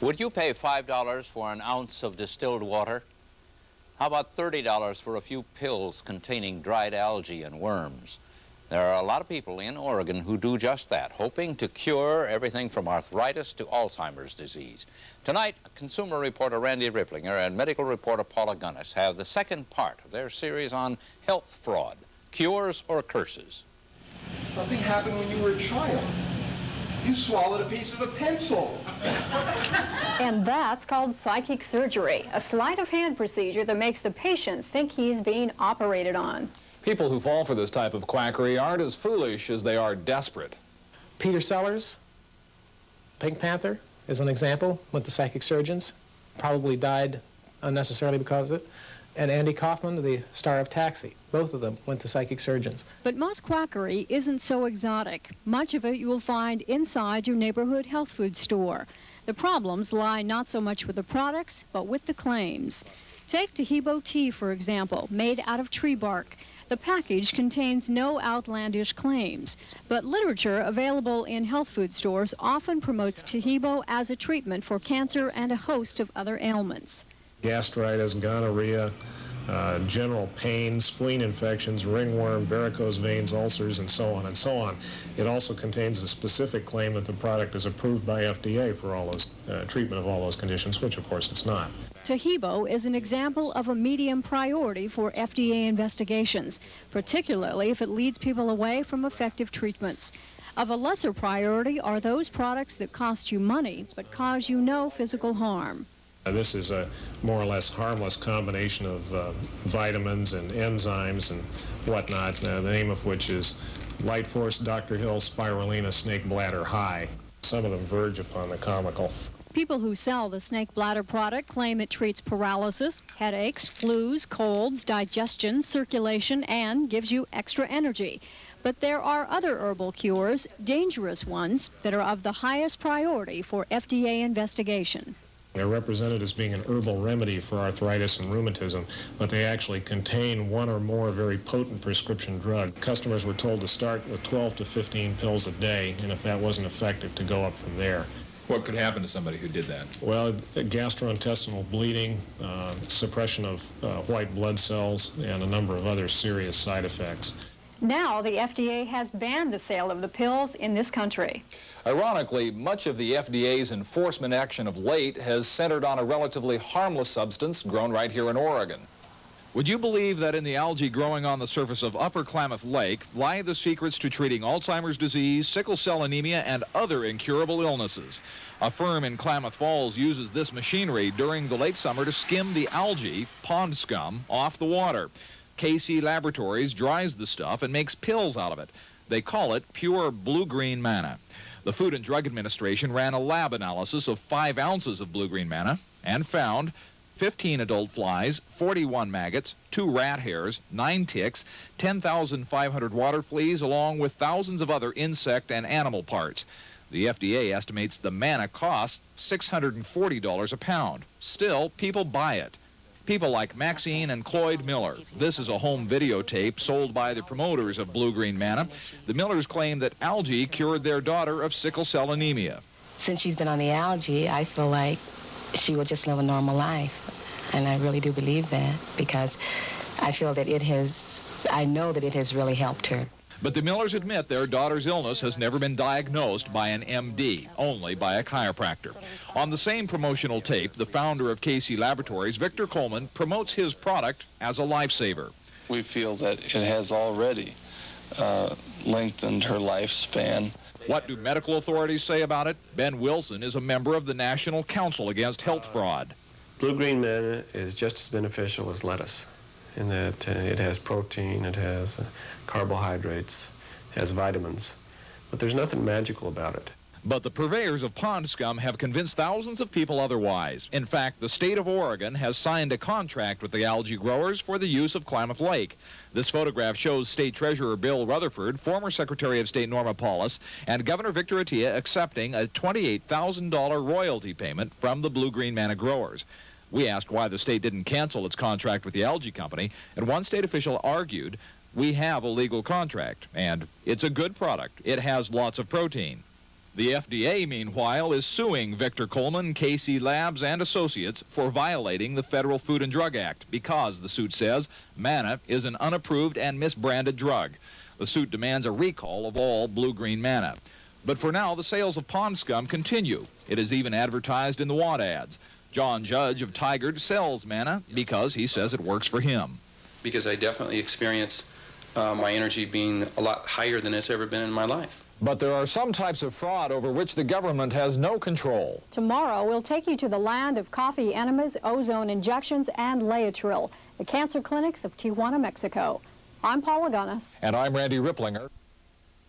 Would you pay $5 for an ounce of distilled water? How about $30 for a few pills containing dried algae and worms? There are a lot of people in Oregon who do just that, hoping to cure everything from arthritis to Alzheimer's disease. Tonight, consumer reporter Randy Ripplinger and medical reporter Paula Gunnis have the second part of their series on health fraud, cures or curses. Something happened when you were a child. You swallowed a piece of a pencil. And that's called psychic surgery, a sleight of hand procedure that makes the patient think he's being operated on. People who fall for this type of quackery aren't as foolish as they are desperate. Peter Sellers, Pink Panther, is an example, went to psychic surgeons, probably died unnecessarily because of it. And Andy Kaufman, the star of Taxi, both of them went to psychic surgeons. But most quackery isn't so exotic. Much of it you will find inside your neighborhood health food store. The problems lie not so much with the products, but with the claims. Take Tahibo tea, for example, made out of tree bark. The package contains no outlandish claims, but literature available in health food stores often promotes Tahibo as a treatment for cancer and a host of other ailments. Gastritis, gonorrhea, general pain, spleen infections, ringworm, varicose veins, ulcers, and so on and so on. It also contains a specific claim that the product is approved by FDA for all those treatment of all those conditions, which of course it's not. Tahibo is an example of a medium priority for FDA investigations, particularly if it leads people away from effective treatments. Of a lesser priority are those products that cost you money but cause you no physical harm. This is a more or less harmless combination of vitamins and enzymes and whatnot, the name of which is Light Force Dr. Hill Spirulina Snake Bladder High. Some of them verge upon the comical. People who sell the snake bladder product claim it treats paralysis, headaches, flus, colds, digestion, circulation, and gives you extra energy. But there are other herbal cures, dangerous ones, that are of the highest priority for FDA investigation. They're represented as being an herbal remedy for arthritis and rheumatism, but they actually contain one or more very potent prescription drug. Customers were told to start with 12 to 15 pills a day, and if that wasn't effective, to go up from there. What could happen to somebody who did that? Well, gastrointestinal bleeding, suppression of white blood cells, and a number of other serious side effects. Now the FDA has banned the sale of the pills in this country. Ironically, much of the FDA's enforcement action of late has centered on a relatively harmless substance grown right here in Oregon. Would you believe that in the algae growing on the surface of Upper Klamath Lake lie the secrets to treating Alzheimer's disease, sickle cell anemia, and other incurable illnesses? A firm in Klamath Falls uses this machinery during the late summer to skim the algae, pond scum, off the water. KC Laboratories dries the stuff and makes pills out of it. They call it pure blue-green manna. The Food and Drug Administration ran a lab analysis of 5 ounces of blue-green manna and found 15 adult flies, 41 maggots, 2 rat hairs, 9 ticks, 10,500 water fleas, along with thousands of other insect and animal parts. The FDA estimates the manna costs $640 a pound. Still, people buy it. People like Maxine and Cloyd Miller. This is a home videotape sold by the promoters of blue-green manna. The Millers claim that algae cured their daughter of sickle cell anemia. Since she's been on the algae, I feel like she will just live a normal life. And I really do believe that because I feel that I know that it has really helped her. But the Millers admit their daughter's illness has never been diagnosed by an MD, only by a chiropractor. On the same promotional tape, the founder of KC Laboratories, Victor Coleman, promotes his product as a lifesaver. We feel that it has already lengthened her lifespan. What do medical authorities say about it? Ben Wilson is a member of the National Council Against Health Fraud. Blue-green manna is just as beneficial as lettuce in that it has protein, it has carbohydrates, it has vitamins, but there's nothing magical about it. But the purveyors of pond scum have convinced thousands of people otherwise. In fact, the state of Oregon has signed a contract with the algae growers for the use of Klamath Lake. This photograph shows State Treasurer Bill Rutherford, former Secretary of State Norma Paulus, and Governor Victor Attia accepting a $28,000 royalty payment from the blue-green manna growers. We asked why the state didn't cancel its contract with the algae company, and one state official argued, "We have a legal contract, and it's a good product. It has lots of protein." The FDA, meanwhile, is suing Victor Coleman, KC Labs, and Associates for violating the Federal Food and Drug Act because, the suit says, manna is an unapproved and misbranded drug. The suit demands a recall of all blue-green manna. But for now, the sales of pond scum continue. It is even advertised in the want ads. John Judge of Tigard sells manna because he says it works for him. Because I definitely experience my energy being a lot higher than it's ever been in my life. But there are some types of fraud over which the government has no control. Tomorrow, we'll take you to the land of coffee enemas, ozone injections, and Laetrile, the cancer clinics of Tijuana, Mexico. I'm Paula Gunnis. And I'm Randy Ripplinger.